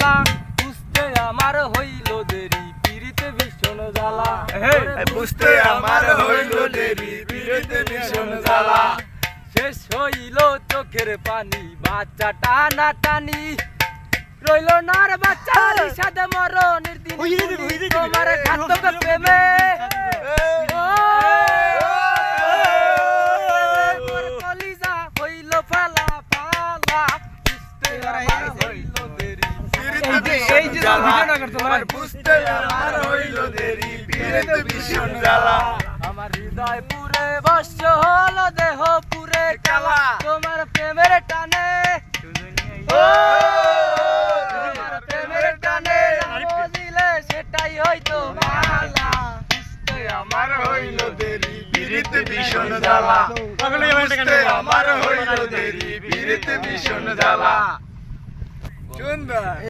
জ্বালা বুঝতে আমার হইল দেরি পিরিতে ভীষণ জ্বালা বুঝতে আমার হইল দেরি পিরিতে ভীষণ জ্বালা শেষ হইল চোখের পানি বাচ্চা টানা টানি রইল না রে বাচ্চার সাথে মরণের দিন তোমার ঘাতক প্রেমে কলিজা হইল ফালা ফালা বুঝতে আমার হইল দেরি এই যে ভিডিও না করতে আমার বুঝতে আমার হইল দেরি পিরিতে ভীষণ জ্বালা আমার হৃদয় পুরে বর্ষ হলো দেহ পুরে কালা তোমার প্রেমের টানে তোমার প্রেমের টানে বুঝিলে সেটাই হয়তো মালা বুঝতে আমার হইল দেরি পিরিতে ভীষণ জ্বালা বুঝতে আমার হইল দেরি পিরিতে ভীষণ জ্বালা সুন্দর।